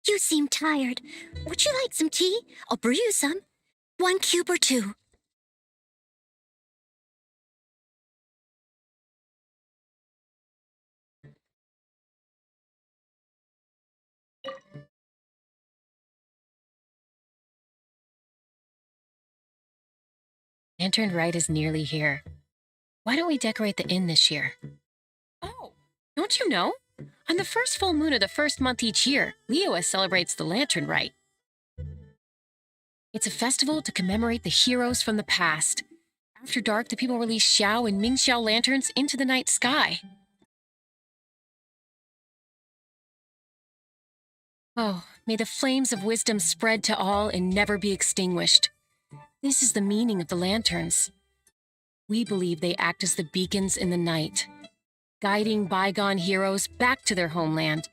You seem tired. Would you like some tea? I'll brew you some. 1 cube or two. Lantern Rite is nearly here. Why don't we decorate the inn this year? Oh, don't you know? On the first full moon of the first month each year, Leo celebrates the Lantern Rite. It's a festival to commemorate the heroes from the past. After dark, the people release Xiao and Mingxiao lanterns into the night sky. Oh, may the flames of wisdom spread to all and never be extinguished. This is the meaning of the lanterns. We believe they act as the beacons in the night, guiding bygone heroes back to their homeland.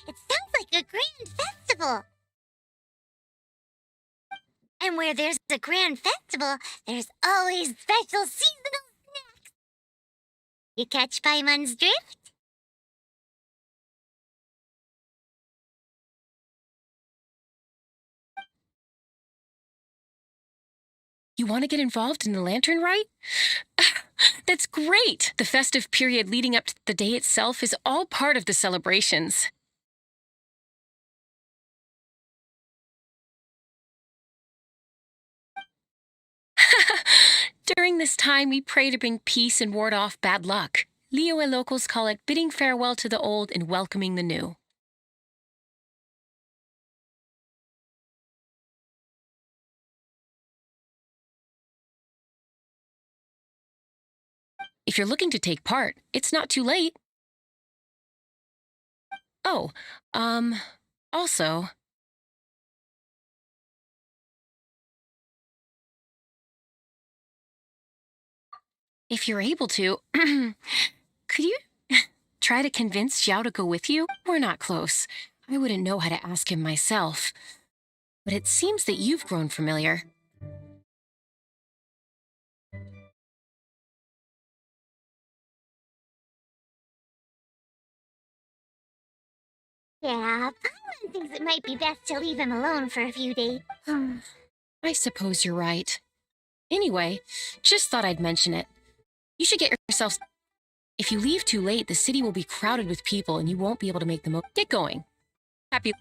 It sounds like a grand festival. And where there's a grand festival, there's always special seasonal snacks. You catch Paimon's drift? You want to get involved in the Lantern Rite? That's great! The festive period leading up to the day itself is all part of the celebrations. During this time, we pray to bring peace and ward off bad luck. Liyue locals call it bidding farewell to the old and welcoming the new. If you're looking to take part, it's not too late. Oh, um, also, if you're able to, could you try to convince Xiao to go with you? We're not close. I wouldn't know how to ask him myself. But it seems that you've grown familiar. Yeah, Paimon thinks it might be best to leave him alone for a few days. I suppose you're right. Anyway, just thought I'd mention it. You should get yourself. If you leave too late, the city will be crowded with people and you won't be able to make the most. Get going. Happy.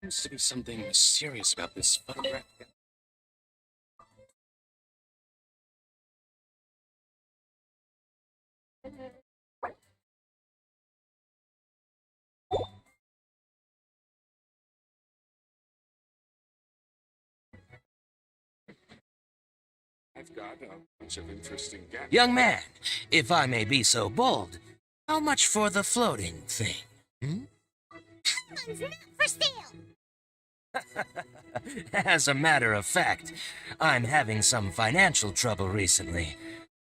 Seems to be something mysterious about this photograph. I've got a bunch of interesting gadgets. Young man, if I may be so bold, how much for the floating thing? One's not for sale. As a matter of fact, I'm having some financial trouble recently.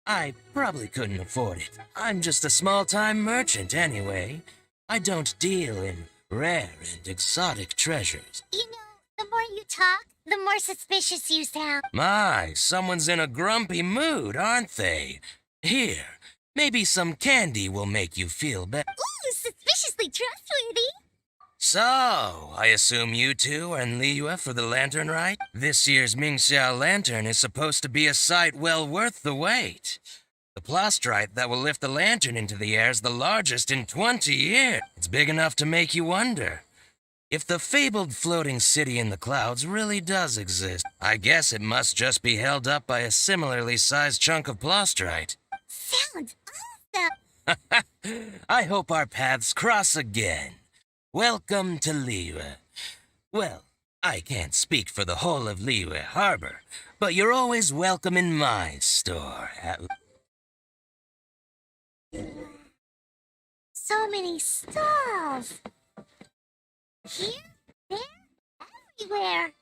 I probably couldn't afford it. I'm just a small-time merchant anyway. I don't deal in rare and exotic treasures. You know, the more you talk, the more suspicious you sound. My, someone's in a grumpy mood, aren't they? Here, maybe some candy will make you feel better. Ooh, suspiciously trustworthy. So, I assume you two are in Liyue for the lantern rite? This year's Mingxiao lantern is supposed to be a sight well worth the wait. The plastrite that will lift the lantern into the air is the largest in 20 years. It's big enough to make you wonder if the fabled floating city in the clouds really does exist. I guess it must just be held up by a similarly sized chunk of plastrite. Sounds awesome. I hope our paths cross again. Welcome to Liyue. Well, I can't speak for the whole of Liyue Harbor, but you're always welcome in my store. So many stalls. Here, there, everywhere.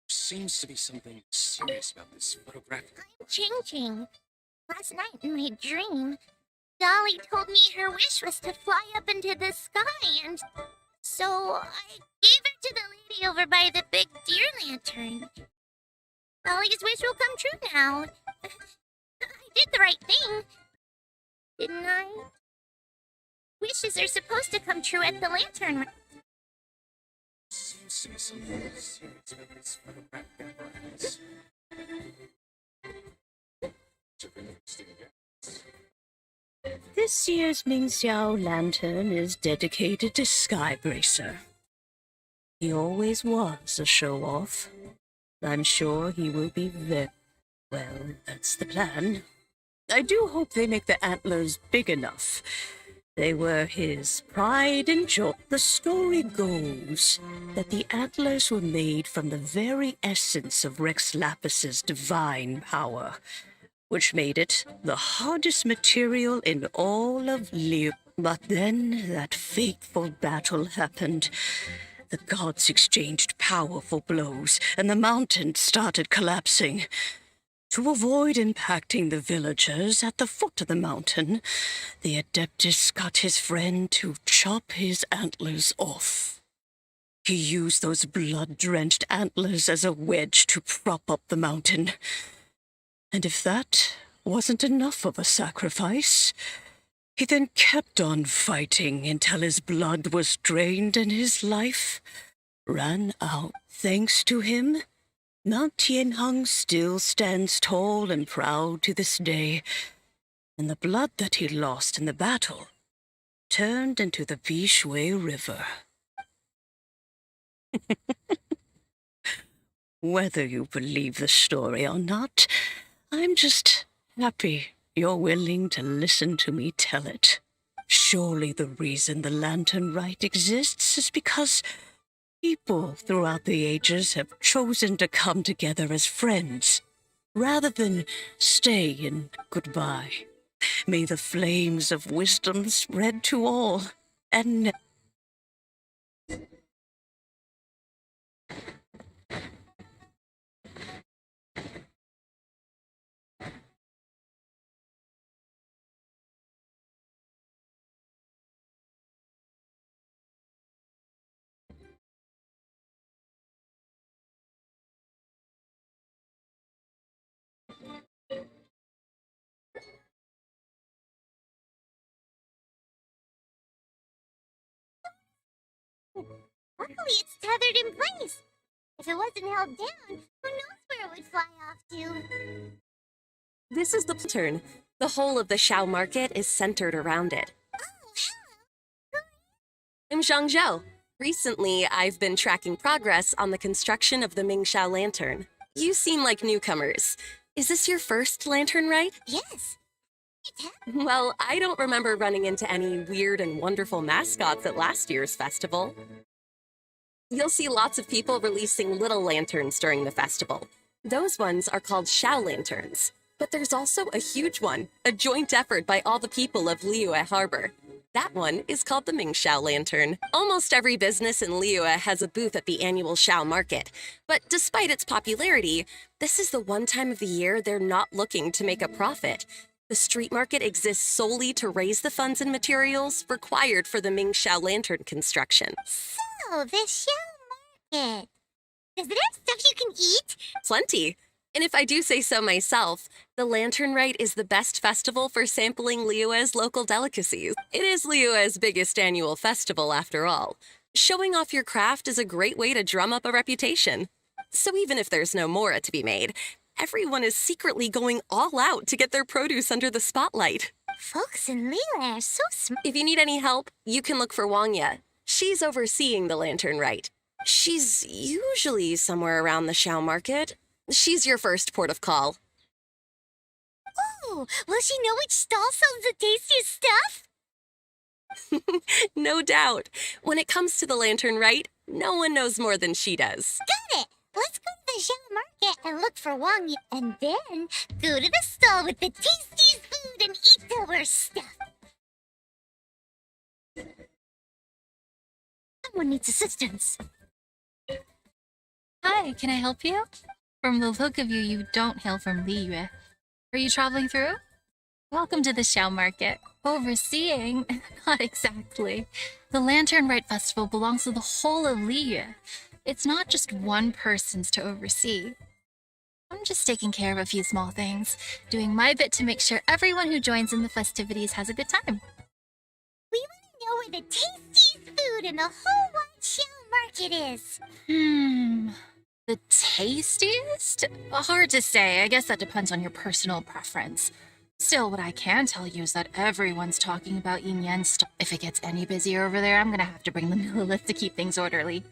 Seems to be something serious about this photograph. I'm changing. Last night in my dream, Dolly told me her wish was to fly up into the sky, and so I gave her to the lady over by the big deer lantern. Dolly's wish will come true now. I did the right thing, didn't I? Wishes are supposed to come true at the lantern. Seems to be something serious about this photograph. Bunch of interesting gadgets. This year's Mingxiao lantern is dedicated to Skybracer. He always was a show-off. I'm sure he will be very... Well, that's the plan. I do hope they make the antlers big enough. They were his pride and joy. The story goes that the antlers were made from the very essence of Rex Lapis's divine power, which made it the hardest material in all of Liyue. But then that fateful battle happened. The gods exchanged powerful blows, and the mountain started collapsing. To avoid impacting the villagers at the foot of the mountain, the Adeptus got his friend to chop his antlers off. He used those blood-drenched antlers as a wedge to prop up the mountain. And if that wasn't enough of a sacrifice, he then kept on fighting until his blood was drained and his life ran out. Thanks to him, Mount Tianheng still stands tall and proud to this day, and the blood that he lost in the battle turned into the Bishui River. Whether you believe the story or not, I'm just happy you're willing to listen to me tell it. Surely the reason the Lantern Rite exists is because people throughout the ages have chosen to come together as friends, rather than stay in goodbye. May the flames of wisdom spread to all, and luckily it's tethered in place. If it wasn't held down, who knows where it would fly off to? This is the turn. The whole of the Shao market is centered around it. Oh, hello. I'm Zhang Zhao. Recently, I've been tracking progress on the construction of the Mingxiao lantern. You seem like newcomers. Is this your first lantern rite? Yes. Well, I don't remember running into any weird and wonderful mascots at last year's festival. You'll see lots of people releasing little lanterns during the festival. Those ones are called Xiao lanterns. But there's also a huge one, a joint effort by all the people of Liyue Harbor. That one is called the Mingxiao lantern. Almost every business in Liyue has a booth at the annual Xiao market. But despite its popularity, this is the one time of the year they're not looking to make a profit. The street market exists solely to raise the funds and materials required for the Mingxiao lantern construction. So, the show market. Does it have stuff you can eat? Plenty. And if I do say so myself, the Lantern Rite is the best festival for sampling Liyue's local delicacies. It is Liyue's biggest annual festival, after all. Showing off your craft is a great way to drum up a reputation. So even if there's no mora to be made, everyone is secretly going all out to get their produce under the spotlight. Folks in Liyue are so smart. If you need any help, you can look for Wangya. She's overseeing the Lantern Rite. She's usually somewhere around the Xiao market. She's your first port of call. Oh, will she know which stall sells the tastiest stuff? No doubt. When it comes to the Lantern Rite, no one knows more than she does. Got it! Let's go to the Xiao market and look for Wang, and then go to the stall with the tastiest food and eat the worst stuff. Someone needs assistance. Hi, can I help you? From the look of you, you don't hail from Liyue. Are you traveling through? Welcome to the Xiao Market. Overseeing? Not exactly. The Lantern Rite Festival belongs to the whole of Liyue. It's not just one person's to oversee. I'm just taking care of a few small things, doing my bit to make sure everyone who joins in the festivities has a good time. We want to know where the tastiest food in the whole wide Xiao market is. The tastiest? Hard to say. I guess that depends on your personal preference. Still, what I can tell you is that everyone's talking about Yin Yan's stuff. If it gets any busier over there, I'm gonna have to bring the Lilith to keep things orderly.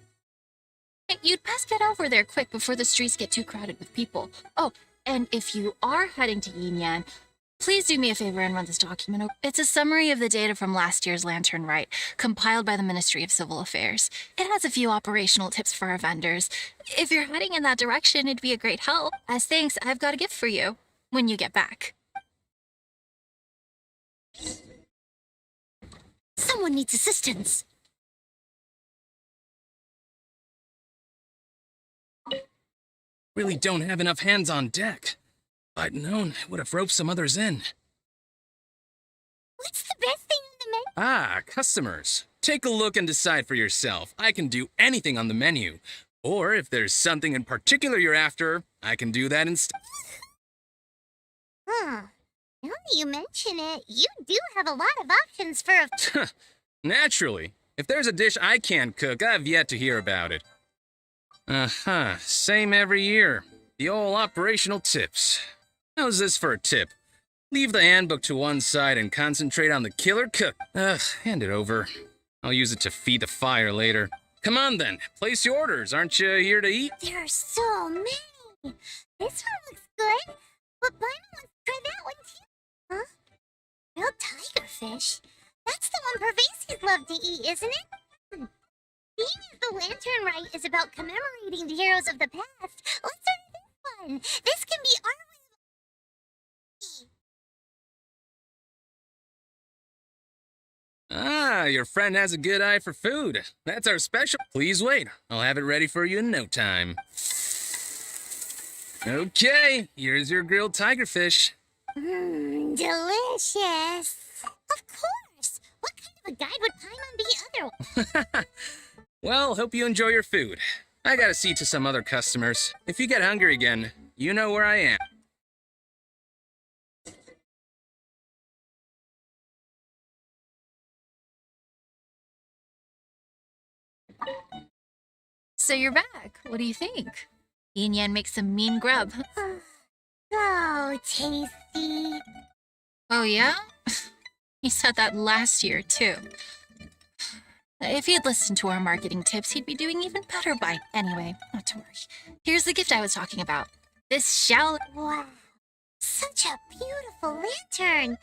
Hey, you'd best get over there quick before the streets get too crowded with people. Oh, and if you are heading to Yin Yan, please do me a favor and run this document over. It's a summary of the data from last year's Lantern Rite, compiled by the Ministry of Civil Affairs. It has a few operational tips for our vendors. If you're heading in that direction, it'd be a great help. As thanks, I've got a gift for you when you get back. Someone needs assistance. Really don't have enough hands on deck. If I'd known, I would have roped some others in. What's the best thing on the menu? Ah, customers. Take a look and decide for yourself. I can do anything on the menu. Or if there's something in particular you're after, I can do that instead. Now that you mention it, you do have a lot of options for a... Naturally. If there's a dish I can't cook, I've yet to hear about it. Same every year. The old operational tips. How's this for a tip? Leave the handbook to one side and concentrate on the killer cook. Hand it over. I'll use it to feed the fire later. Come on then, place your orders. Aren't you here to eat? There are so many. This one looks good, but Bina wants to try that one too. Huh? Grilled tigerfish? That's the one Pervasives love to eat, isn't it? Being as the Lantern Rite is about commemorating the heroes of the past, let's order this one. This can be our Ah, your friend has a good eye for food. That's our special. Please wait. I'll have it ready for you in no time. Okay, here's your grilled tigerfish. delicious. Of course. What kind of a guide would Paimon be otherwise? Well, hope you enjoy your food. I gotta see to some other customers. If you get hungry again, you know where I am. So you're back. What do you think? Yin Yan makes some mean grub. So tasty. Oh yeah? You said that last year, too. If he'd listened to our marketing tips, he'd be doing even better by. Anyway, not to worry. Here's the gift I was talking about. This shell. Wow. Such a beautiful lantern.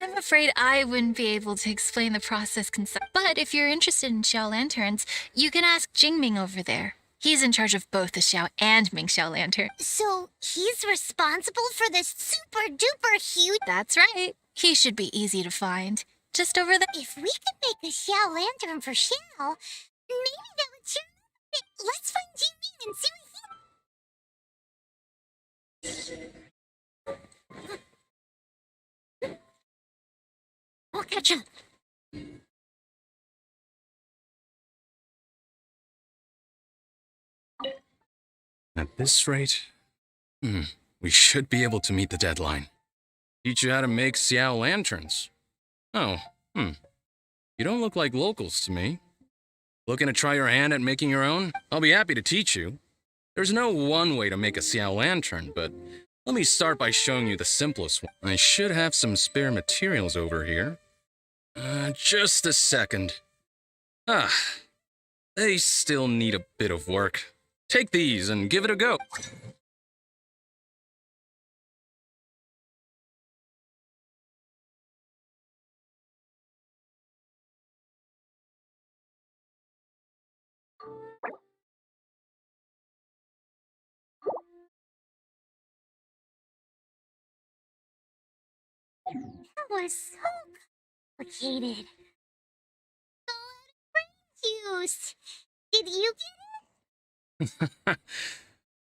I'm afraid I wouldn't be able to explain the process but if you're interested in Xiao lanterns, you can ask Jingming over there. He's in charge of both the Xiao and Mingxiao lantern. So he's responsible for this super duper huge. That's right. He should be easy to find. Just over there. If we could make a Xiao lantern for Xiao, maybe that would cheer him up a bit. Let's find Jimmy and see what he. I'll catch him. At this rate, we should be able to meet the deadline. Teach you how to make Xiao lanterns. Oh, you don't look like locals to me. Looking to try your hand at making your own? I'll be happy to teach you. There's no one way to make a Xiao lantern, but let me start by showing you the simplest one. I should have some spare materials over here. Just a second. They still need a bit of work. Take these and give it a go. That was so complicated. So used. Did you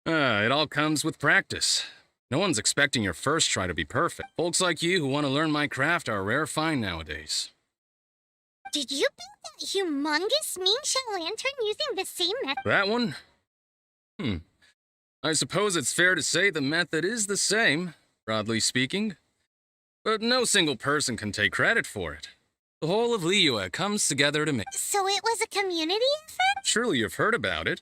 It all comes with practice. No one's expecting your first try to be perfect. Folks like you who want to learn my craft are a rare find nowadays. Did you build that humongous Mingxiao lantern using the same method? That one? I suppose it's fair to say the method is the same, broadly speaking. But no single person can take credit for it. The whole of Liyue comes together to make. So it was a community effort? Surely you've heard about it.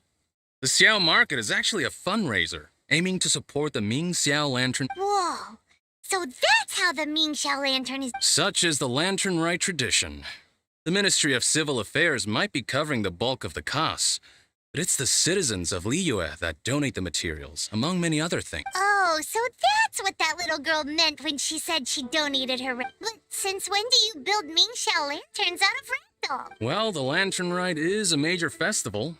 The Xiao Market is actually a fundraiser, aiming to support the Ming Xiao Lantern. Whoa. So that's how the Mingxiao lantern is. Such is the Lantern Rite tradition. The Ministry of Civil Affairs might be covering the bulk of the costs, but it's the citizens of Liyue that donate the materials, among many other things. Oh, so that's what that little girl meant when she said she donated her. But since when do you build Mingxiao lanterns out of ragdoll? Well, the Lantern Rite is a major festival.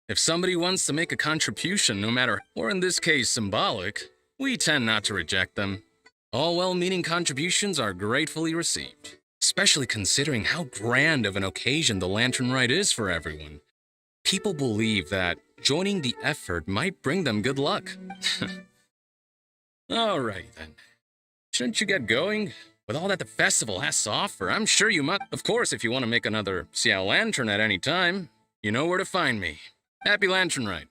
If somebody wants to make a contribution, no matter, or in this case, symbolic, we tend not to reject them. All well-meaning contributions are gratefully received, especially considering how grand of an occasion the Lantern Rite is for everyone. People believe that joining the effort might bring them good luck. Alright then. Shouldn't you get going? With all that the festival has to offer, I'm sure you must. Of course, if you want to make another Xiao Lantern at any time, you know where to find me. Happy Lantern Rite.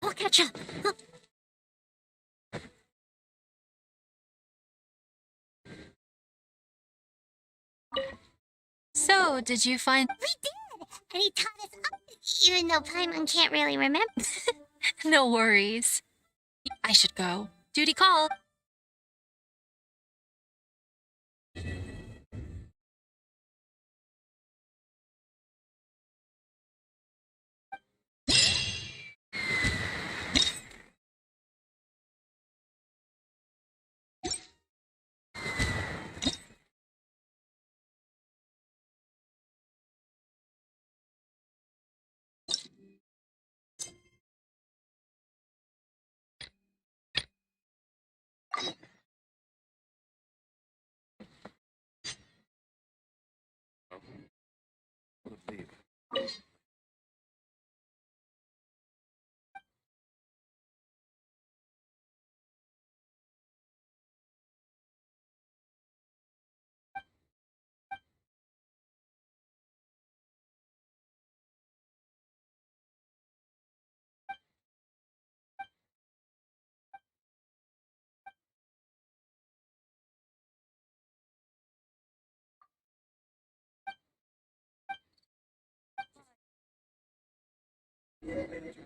I'll catch up. So, did you find... We did! And he taught us up, even though Paimon can't really remember. No worries. I should go. Duty call.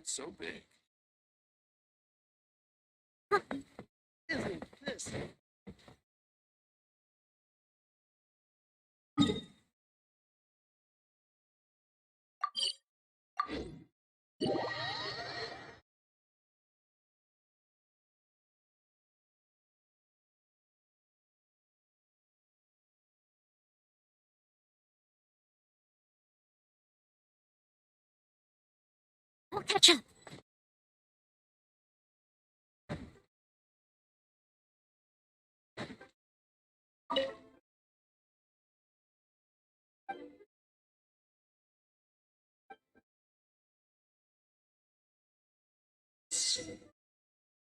So big. I'll catch up.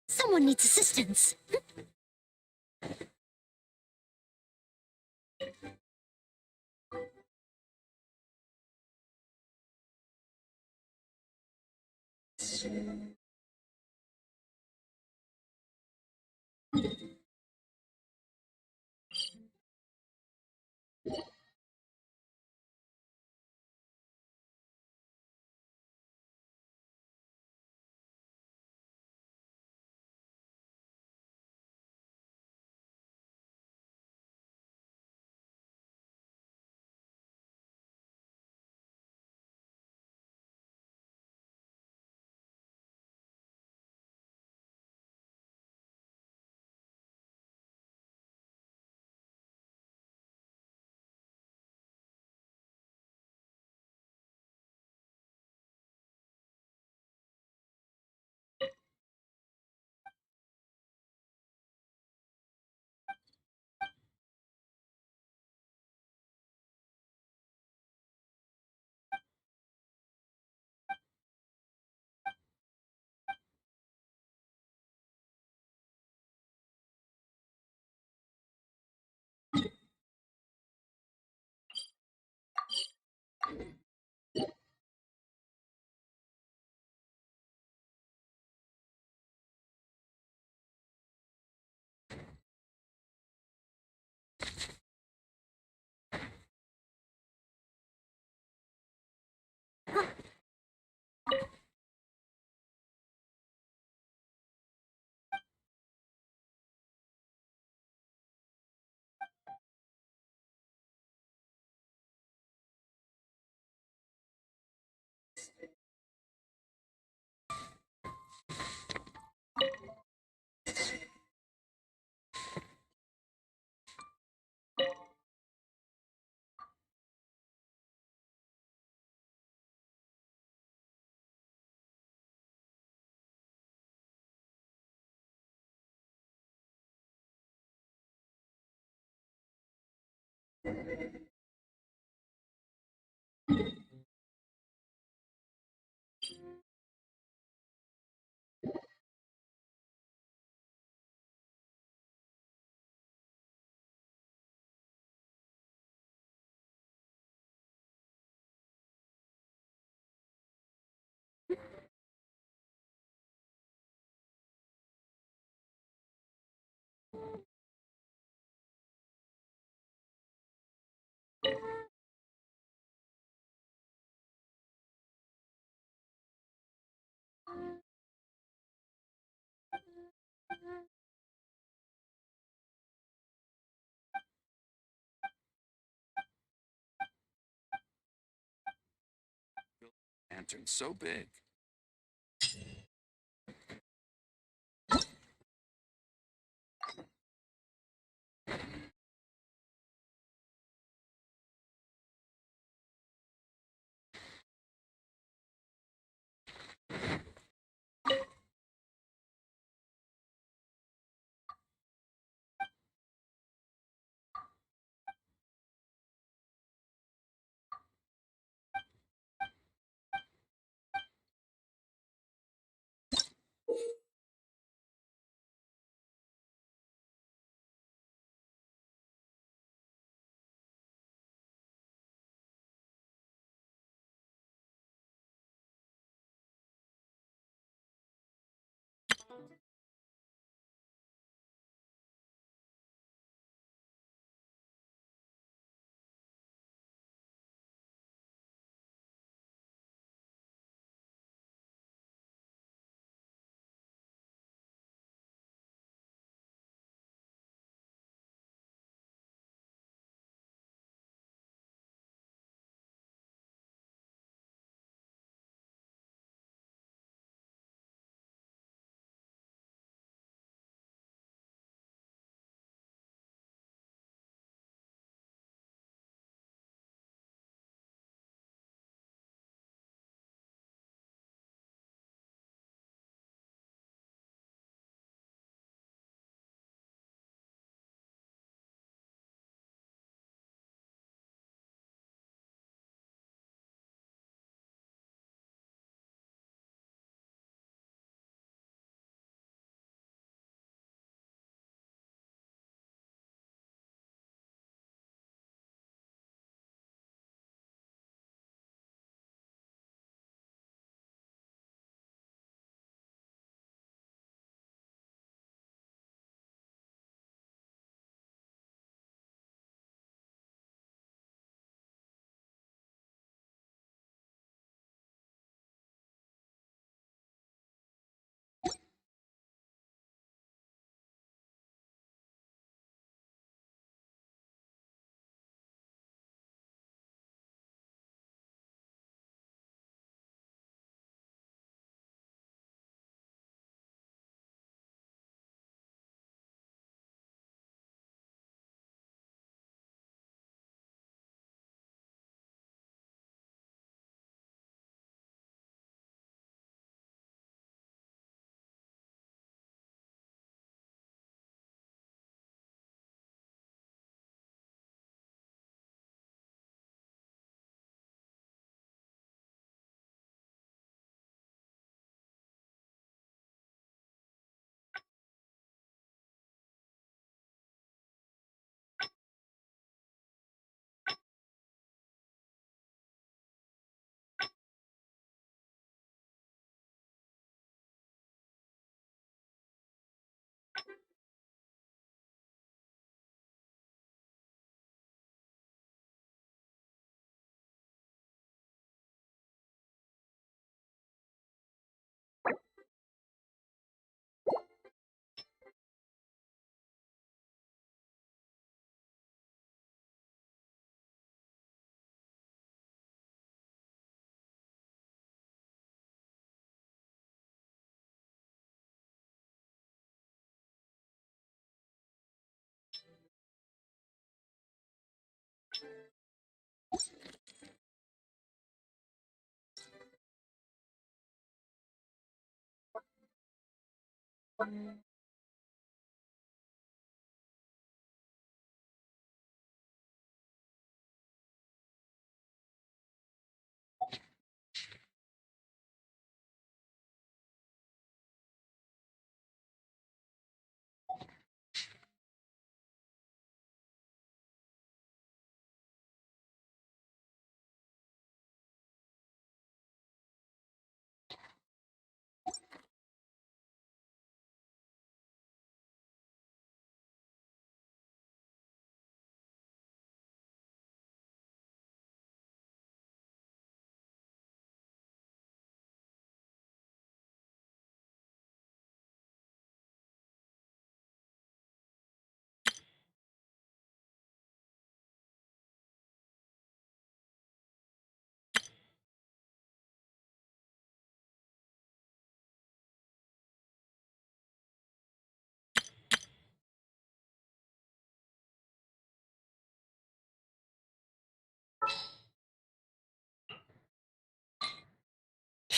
Someone needs assistance. Lantern so big.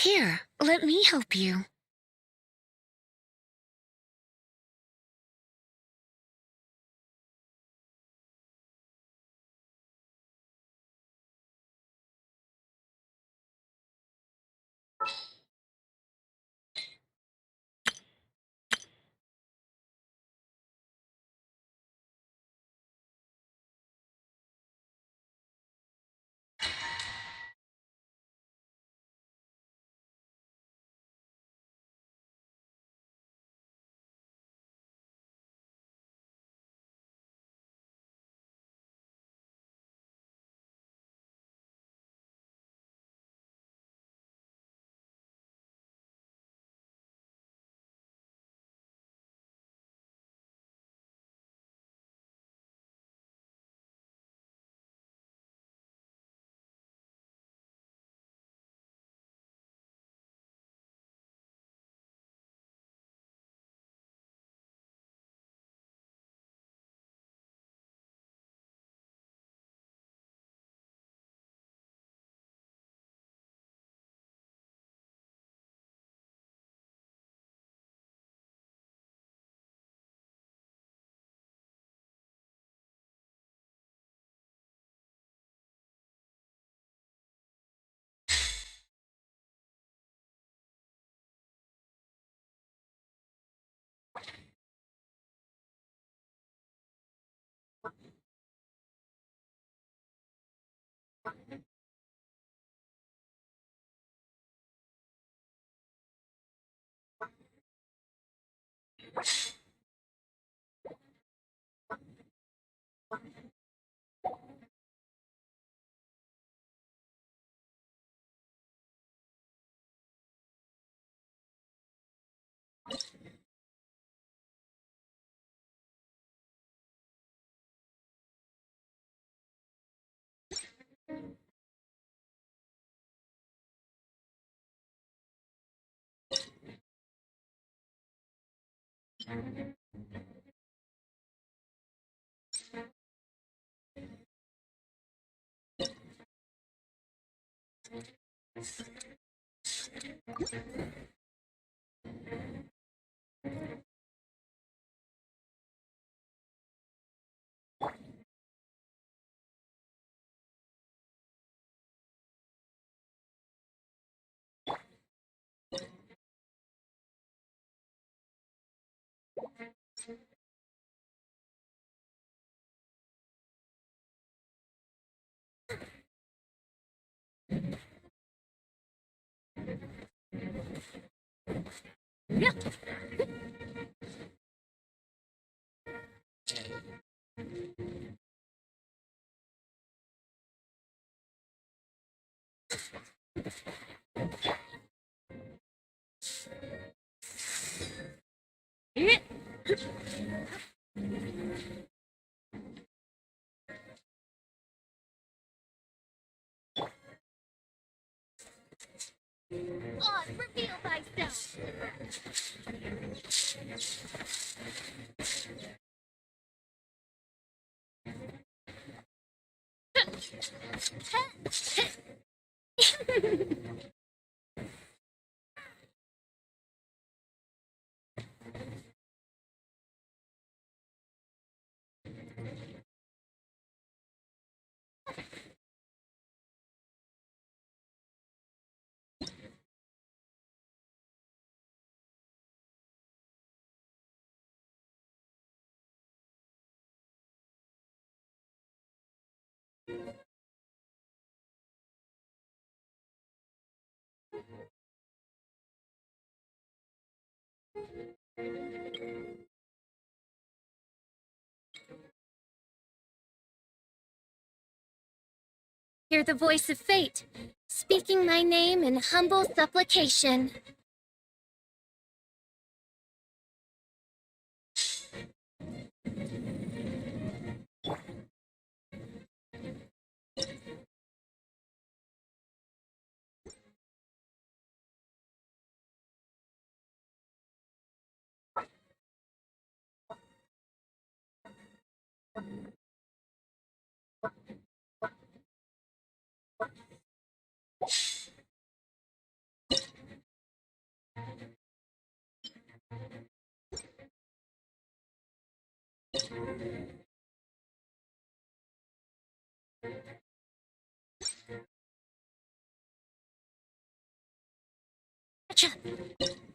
Here, let me help you. On, reveal thyself. Hear the voice of fate, speaking my name in humble supplication. Gotcha.